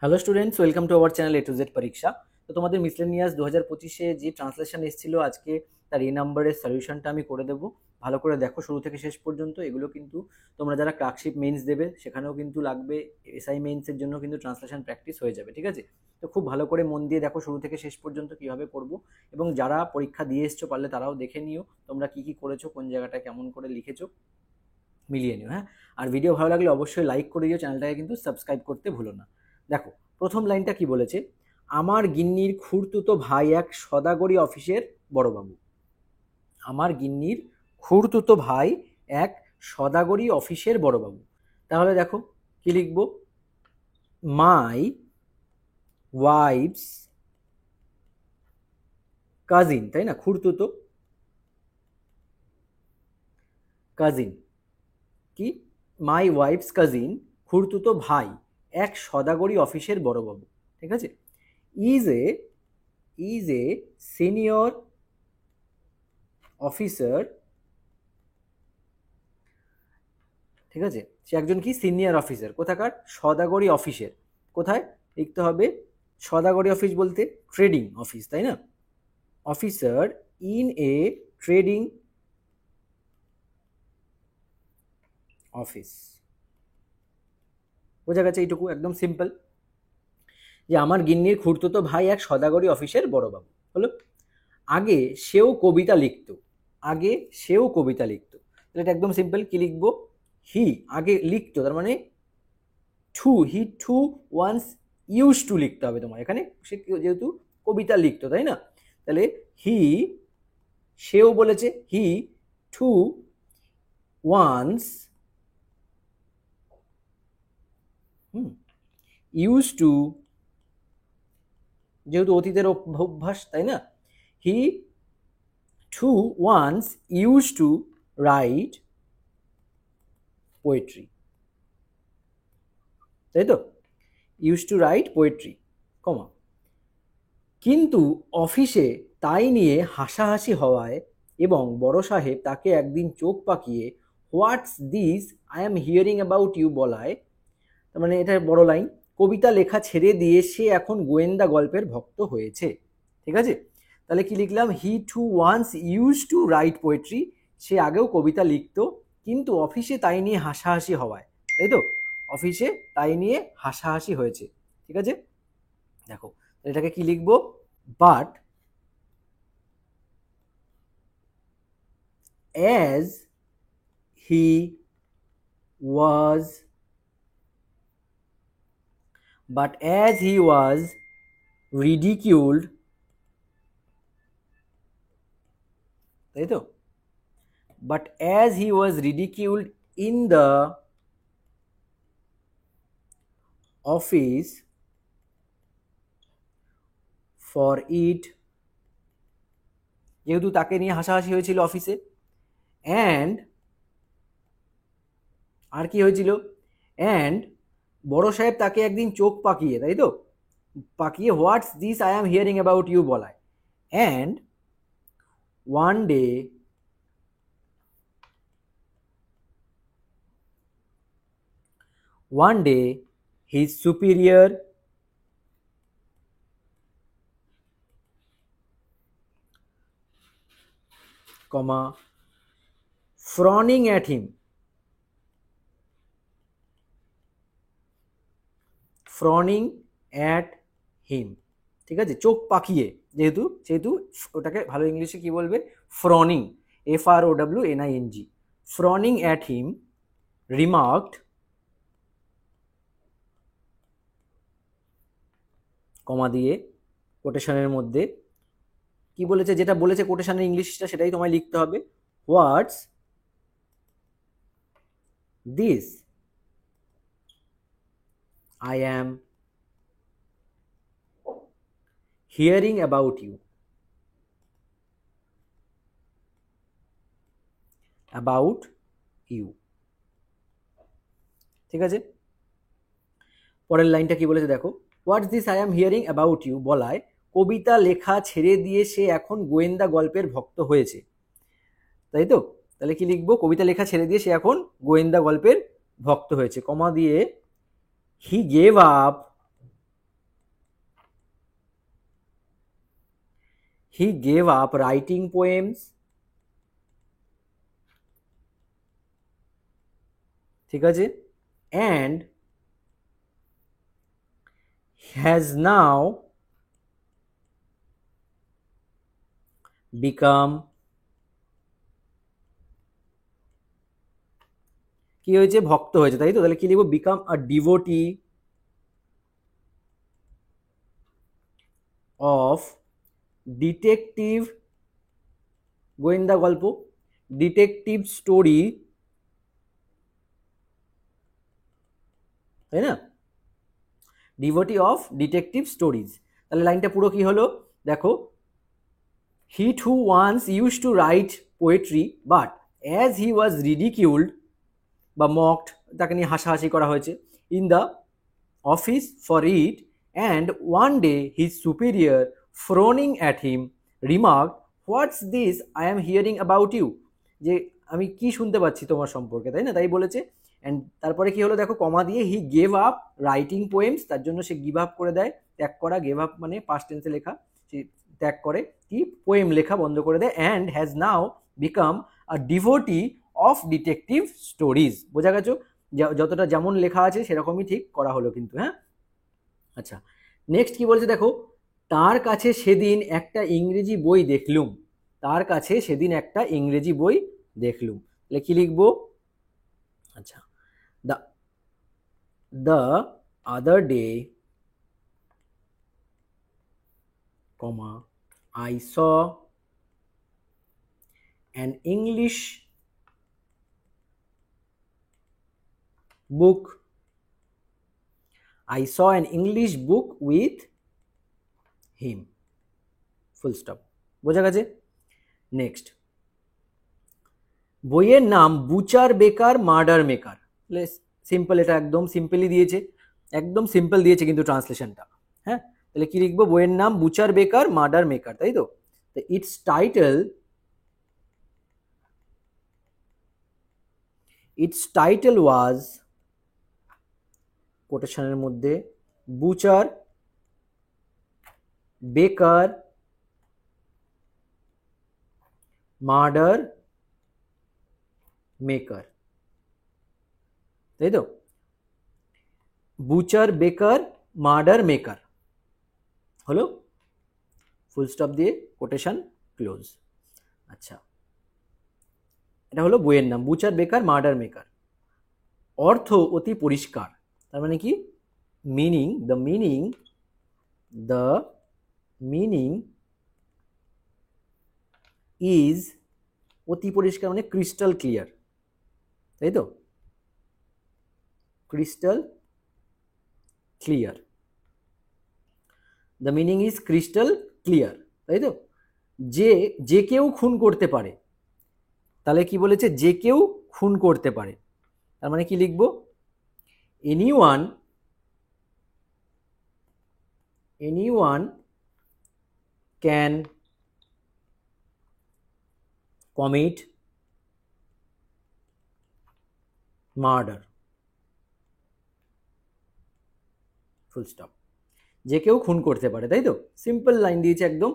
Hello students, welcome to our channel A to Z পরীক্ষা। তো তোমাদের মিসলেনিয়াস 2025-এ যে ট্রান্সলেশন এসেছিল আজকে, তার এই নাম্বারের সলিউশনটা আমি করে দেবো। ভালো করে দেখো শুরু থেকে শেষ পর্যন্ত। এগুলো কিন্তু তোমরা যারা ক্লার্কশিপ মেইনস দেবে সেখানেও কিন্তু লাগবে, এসআই মেইনসের জন্য কিন্তু ট্রান্সলেশন প্র্যাকটিস হয়ে যাবে, ঠিক আছে? তো খুব ভালো করে মন দিয়ে দেখো শুরু থেকে শেষ পর্যন্ত কীভাবে করবো, এবং যারা পরীক্ষা দিয়ে এসছো পারলে তারাও দেখে নিও তোমরা কী কী করেছো, কোন জায়গাটা কেমন করে লিখেছো, মিলিয়ে নিও। হ্যাঁ, আর ভিডিও ভালো লাগলে অবশ্যই লাইক করে দিও, চ্যানেলটাকে কিন্তু সাবস্ক্রাইব করতে ভুলো না। দেখো প্রথম লাইনটা কি বলেছে, আমার গিন্নির খুড়তুতো ভাই এক সদাগরি অফিসের বড়বাবু। আমার গিন্নির খুড়তুতো ভাই এক সদাগরি অফিসের বড়বাবু। তাহলে দেখো কি লিখবো, মাই ওয়াইফস কাজিন, তাই না? খুড়তুতো কাজিন কি, মাই ওয়াইফস কাজিন, খুড়তুতো ভাই এক সদাগরি অফিসের বড়বাবু, ঠিক আছে? Is a is a senior officer, ঠিক আছে? সে একজন কি সিনিয়র অফিসার, কোথাকার? সদাগরি অফিসের। কোথায় লিখতে হবে? সদাগরি অফিস বলতে ট্রেডিং অফিস, তাই না? Officer in a trading office. বোঝা গেছে এইটুকু, একদম সিম্পল, যে আমার গিন্নির খুড়তুতো ভাই এক সদাগরি অফিসের বড়বাবু। হলো। আগে সেও কবিতা লিখতো, আগে সেও কবিতা লিখতো। তাহলে এটা একদম সিম্পল, কি লিখবো? হি আগে লিখতো, তার মানে হি টু ওয়ান্স ইউজ টু লিখতে হবে তোমার এখানে, সে যেহেতু কবিতা লিখতো, তাই না? তাহলে হি, সেও বলেছে, he too once use to, যেহেতু অতীতের অভ্যাস, তাই না? He too once use to write poetry, তাই তো? Use to write poetry, comma. কিন্তু অফিসে তাই নিয়ে হাসাহাসি হওয়ায় এবং বড় সাহেব তাকে একদিন চোখ পাকিয়ে what's this I am hearing about you বলায়, তার মানে এটা বড় লাইন, কবিতা লেখা ছেড়ে দিয়ে সে এখন গোয়েন্দা গল্পের ভক্ত হয়েছে, ঠিক আছে? তাহলে কি লিখলাম? He too once use to write poetry, সে আগেও কবিতা লিখতো, কিন্তু অফিসে তাই নিয়ে হাসাহাসি হওয়ায়, তাই তো? অফিসে তাই নিয়ে হাসাহাসি হয়েছে, ঠিক আছে? দেখো এটাকে কি লিখবো, but as he was as he was ridiculed, তাই তো? but as he was ridiculed in the office for it, যেহেতু তাকে নিয়ে হাসাহাসি হয়েছিল অফিসে, অ্যান্ড আর কি হয়েছিল, অ্যান্ড বড় সাহেব তাকে একদিন চোখ পাকিয়ে, তাই তো? পাকিয়ে what's this I am hearing about you বলায়, and one day his superior comma frowning at him, frowning at him, ঠিক আছে? চোখ পাকিয়ে, যেহেতু সেহেতু ওটাকে ভালো ইংলিশে কি বলবে? ফ্রনিং, FROWNING, ফ্রনিং অ্যাট হিম রিমার্কড, কমা দিয়ে কোটেশনের মধ্যে কি বলেছে, যেটা বলেছে কোটেশনের ইংলিশটা সেটাই তোমায় লিখতে হবে। What's this I am hearing about you, about you, ঠিক আছে? পরের লাইনটা কি বলেছে দেখো, what's this I am hearing about you বলায় কবিতা লেখা ছেড়ে দিয়ে সে এখন গোয়েন্দা গল্পের ভক্ত হয়েছে, তাই তো? তাহলে কি লিখবো? কবিতা লেখা ছেড়ে দিয়ে সে এখন গোয়েন্দা গল্পের ভক্ত হয়েছে, কমা দিয়ে he gave up he gave up writing poems, ঠিক আছে, and has now become, কি হয়েছে, ভক্ত হয়েছে, তাই তো? তাহলে কি লিখবো, become a devotee of detective, গোয়েন্দা গল্প, ডিটেকটিভ স্টোরি, তাই না, ডিভোটি অফ ডিটেকটিভ স্টোরিজ। তাহলে লাইনটা পুরো কি হলো দেখো, he too once use to write poetry but as he was ridiculed বা মকড, তাকে নিয়ে হাসাহাসি করা হয়েছে, in the office for it, and one day his superior frowning at him remark, what's this I am hearing about you, যে আমি কি শুনতে পাচ্ছি তোমার সম্পর্কে, তাই না, তাই বলেছে। অ্যান্ড তারপরে কি হলো দেখো, কমা দিয়ে he gave up writing poems, তার জন্য সে গিভ আপ করে দেয়, ত্যাগ করা, গেভ আপ মানে পাস্ট টেন্সে লেখা, সে ত্যাগ করে, কি পোয়েম লেখা বন্ধ করে দেয়, and has now become a devotee of detective stories. বোঝা গেছো, যতটা যেমন লেখা আছে সেরকমই ঠিক করা হলো কিন্তু, হ্যাঁ। আচ্ছা, নেক্সট কি বলছে দেখো, তার কাছে সেদিন একটা ইংরেজি বই দেখলুম, তার কাছে সেদিন একটা ইংরেজি বই দেখলুম, তাহলে কি লিখবো, আচ্ছা, the other day, comma, I saw an English book, I saw an English book with him, full stop। বোঝা গেছে। নেক্সট, বইয়ের নাম বুচার বেকার মার্ডার মেকার, সিম্পল, এটা একদম সিম্পলি দিয়েছে, একদম সিম্পল দিয়েছে কিন্তু ট্রান্সলেশনটা, হ্যাঁ। তাহলে কি লিখবো, বইয়ের নাম বুচার বেকার মার্ডার মেকার, তাই তো। ইটস টাইটেল ওয়াজ, কোটেশনের মধ্যে, বুচার বেকার মার্ডার মেকার, তাই তো, বুচার বেকার মার্ডার মেকার হলো, ফুল স্টপ দিয়ে কোটেশন ক্লোজ। আচ্ছা, এটা হলো বইয়ের নাম বুচার বেকার মার্ডার মেকার। অর্থ অতি পরিষ্কার, তার মানে কি, মিনিং, দ্য মিনিং ইজ, অতি পরিষ্কার মানে ক্রিস্টাল ক্লিয়ার, তাই তো, crystal clear, the meaning is crystal clear, তাই তো। যে কেউ খুন করতে পারে, তাহলে কি বলেছে, যে কেউ খুন করতে পারে, তার মানে কি লিখবো, anyone can commit murder, full stop. যে কেউ খুন করতে পারে, তাই তো, সিম্পল লাইন দিয়েছে একদম।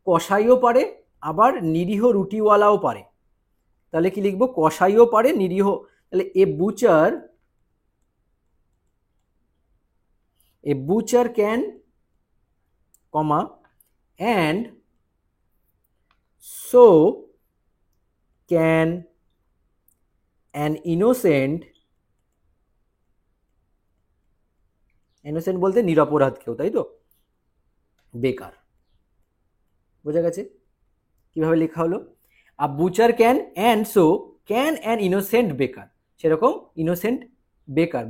কসাইও পারে, আবার নিরীহ রুটিওয়ালাও পারে, তাহলে কি লিখবো, কসাইও পারে, নিরীহ, তাহলে a butcher can, comma, and so can an innocent বলতে নিরপরাধ কেউ, তাই তো, বেকার। বোঝা গেছে কিভাবে লেখা হলো, a butcher can and so can an innocent baker, সেরকম ইনোসেন্ট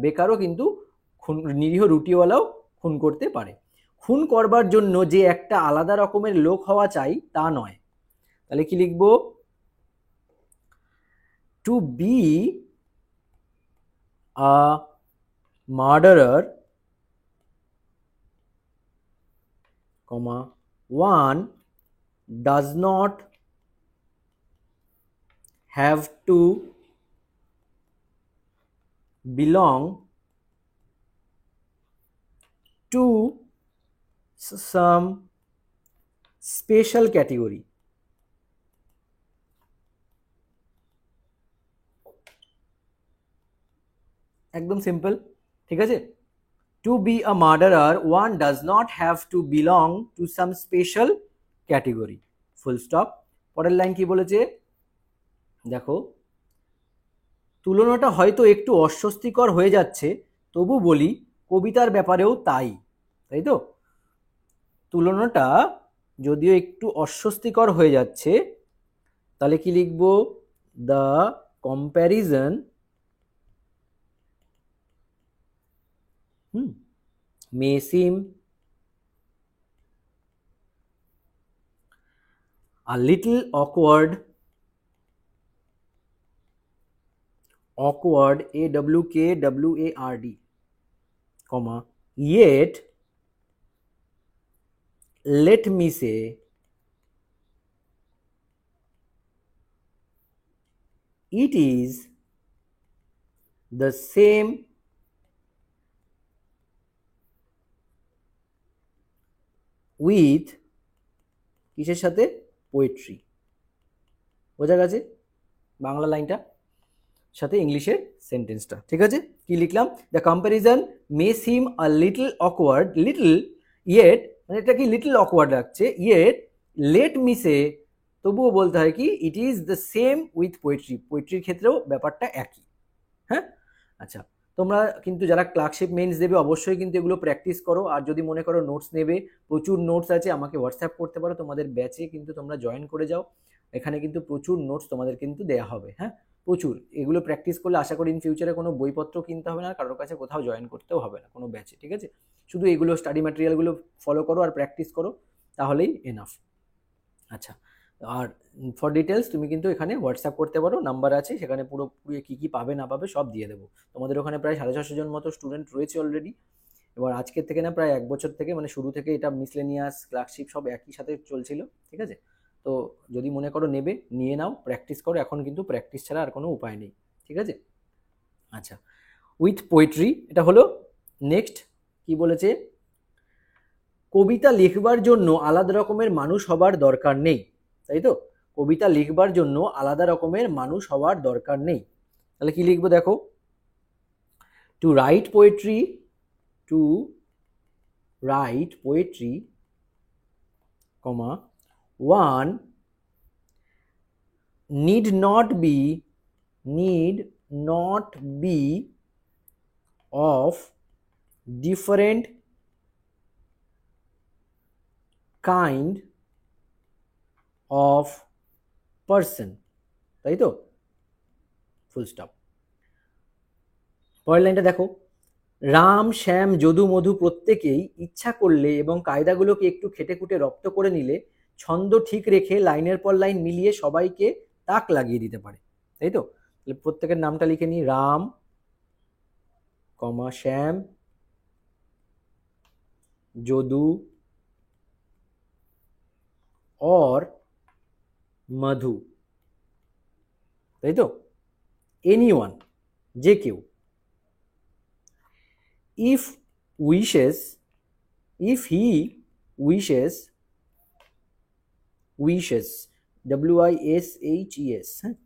বেকারও কিন্তু খুন, নিরীহ রুটিওয়ালাও খুন করতে পারে। খুন করবার জন্য যে একটা আলাদা রকমের লোক হওয়া চাই তা নয়, তাহলে কি লিখবো, to be a murderer, comma, one does not have to belong to some special category. একদম সিম্পল, ঠিক আছে। To be a murderer one does not have to belong to some special category, full stop. পরের line কি বলেছে দেখো, তুলনাটা হয়তো একটু অস্বস্তিকর হয়ে যাচ্ছে, তবু বলি কবিতার ব্যাপারেও তাই, তাই তো। তুলনাটা যদিও একটু অস্বস্তিকর হয়ে যাচ্ছে, তাহলে কি লিখবো, the comparison may seem a little awkward, awkward, comma, yet let me say it is the same with কিসের সাথে, পোয়েট্রি। বোঝা গেছে বাংলা লাইনটা সাথে ইংলিশের সেন্টেন্সটা, ঠিক আছে। কি লিখলাম, the comparison may seem a little awkward, little yet, মানে এটা কি লিটল অকওয়ার্ড লাগছে, ইয়েট লেট মি সে, তবুও বলতে হয় কি it is the same with poetry, পোয়েট্রির ক্ষেত্রেও ব্যাপারটা একই। হ্যাঁ, আচ্ছা, তোমরা কিন্তু যারা ক্লার্কশিপ মেন্স দেবে অবশ্যই কিন্তু এগুলো প্র্যাকটিস করো। আর যদি মনে করো নোটস নেবে, প্রচুর নোটস আছে, আমাকে হোয়াটসঅ্যাপ করতে পারো, তোমাদের ব্যাচে কিন্তু তোমরা জয়েন করে যাও, এখানে কিন্তু প্রচুর নোটস তোমাদের কিন্তু দেওয়া হবে। হ্যাঁ, প্রচুর, এগুলো প্র্যাকটিস করলে আশা করি ইন ফিউচারে কোনো বইপত্র কিনতে হবে না, কারোর কাছে কোথাও জয়েন করতেও হবে না কোনো ব্যাচে, ঠিক আছে। শুধু এগুলো স্টাডি ম্যাটেরিয়ালগুলো ফলো করো আর প্র্যাকটিস করো, তাহলেই এনাফ। আচ্ছা, আর ফর ডিটেলস তুমি কিন্তু এখানে হোয়াটসঅ্যাপ করতে পারো, নাম্বার আছে, সেখানে পুরোপুরি কী কী পাবে না পাবে সব দিয়ে দেবো। তোমাদের ওখানে প্রায় 650 জন মতো স্টুডেন্ট রয়েছে অলরেডি। এবার আজকের থেকে না, প্রায় 1 বছর থেকে, মানে শুরু থেকে এটা মিসলেনিয়াস ক্লার্কশিপ সব একই সাথে চলছিল, ঠিক আছে। তো যদি মনে করো নেবে, নিয়ে নাও, প্র্যাকটিস করো, এখন কিন্তু প্র্যাকটিস ছাড়া আর কোনো উপায় নেই, ঠিক আছে। আচ্ছা, উইথ পোয়েট্রি এটা হলো। নেক্সট কি বলেছে, কবিতা লিখবার জন্য আলাদা রকমের মানুষ হবার দরকার নেই, তাই তো। কবিতা লিখবার জন্য আলাদা রকমের মানুষ হওয়ার দরকার নেই, তাহলে কি লিখবো দেখো, to write poetry, to write poetry, comma, one need not be of different kind of person, তাই তো, ফুল স্টপ। পরের লাইনটা দেখো, রাম শ্যাম যদু মধু প্রত্যেকেই ইচ্ছা করলে এবং কায়দাগুলোকে একটু খেটে খুঁটে রপ্ত করে নিলে ছন্দ ঠিক রেখে লাইনের পর লাইন মিলিয়ে সবাইকে তাক লাগিয়ে দিতে পারে, তাই তো। তাহলে প্রত্যেকের নামটা লিখে নিই, রাম, কমা, শ্যাম, যদু और মধু, তাই তো। এনিওয়ান, যে কেউ। if he wishes, wishes, হ্যাঁ,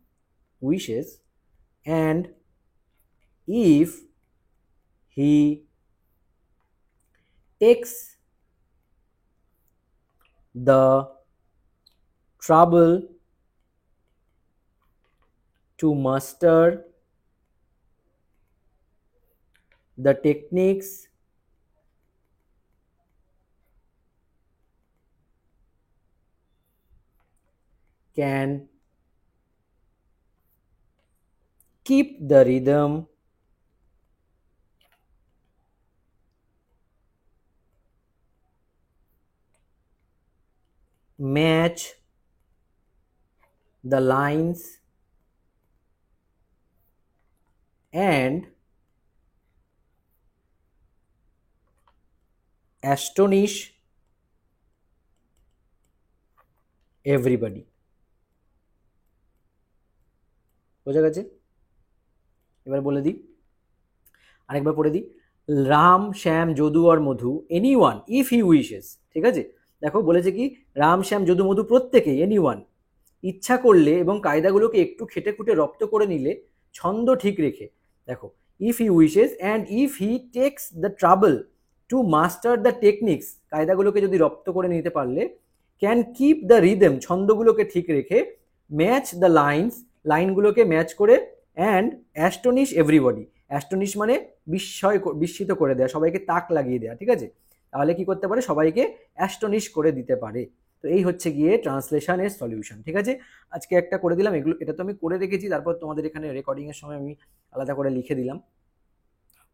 wishes, and if he takes the trouble to master the techniques can keep the rhythm, match the lines, and astonish everybody। বোঝা গেছে? এবার বলে দিই, আরেকবার পড়ে দিই, রাম শ্যাম যদু আর মধু, এনিওয়ান ইফ হি উইশেস, ঠিক আছে। দেখো বলেছে কি, রাম শ্যাম যদু মধু প্রত্যেকে, এনিওয়ান, ইচ্ছা করলে এবং কায়দাগুলোকে একটু খেটে খুঁটে রপ্ত করে নিলে, ছন্দ ঠিক রেখে, দেখো, if he wishes and if he takes the trouble to master the techniques, কায়দাগুলোকে যদি রপ্ত করে নিতে পারলে, ক্যান কিপ দ্য রিদম, ছন্দগুলোকে ঠিক রেখে, ম্যাচ দ্য লাইনস, লাইনগুলোকে ম্যাচ করে, অ্যান্ড অ্যাস্টনিশ এভরিবডি, অ্যাস্টনিশ মানে বিস্মিত করে দেয়া, সবাইকে তাক লাগিয়ে দেয়া, ঠিক আছে, তাহলে কি করতে পারে, সবাইকে অ্যাস্টনিশ করে দিতে পারে। তো এই হচ্ছে গিয়ে ট্রান্সলেশনের সলিউশন, ঠিক আছে। আজকে একটা করে দিলাম, এগুলো এটা তো আমি করে রেখেছি, তারপর তোমাদের এখানে রেকর্ডিংয়ের সময় আমি আলাদা করে লিখে দিলাম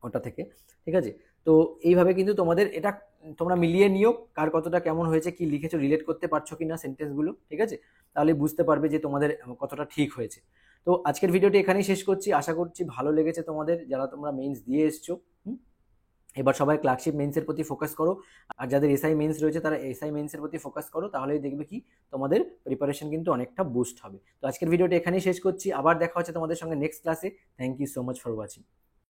ওটা থেকে, ঠিক আছে। তো এইভাবে কিন্তু তোমাদের এটা তোমরা মিলিয়ে নিও, কার কতটা কেমন হয়েছে, কি লিখেছো, রিলেট করতে পারছো কিনা সেন্টেন্সগুলো, ঠিক আছে, তাহলে বুঝতে পারবে যে তোমাদের কতটা ঠিক হয়েছে। তো আজকের ভিডিওটি এখানেই শেষ করছি, আশা করছি ভালো লেগেছে তোমাদের, যারা তোমরা মেইনস দিয়ে এসছো। এবার সবাই ক্লার্কশিপ মেন্সের প্রতি ফোকাস করো, আর যাদের এসআই মেন্স রয়েছে তারা এসআই মেন্সের প্রতি ফোকাস করো, তাহলেই দেখবে কি তোমাদের প্রিপারেশন কিন্তু অনেকটা বুস্ট হবে। তো আজকের ভিডিওটি এখানেই শেষ করছি, আবার দেখা হচ্ছে তোমাদের সঙ্গে নেক্সট ক্লাসে। Thank you so much for watching.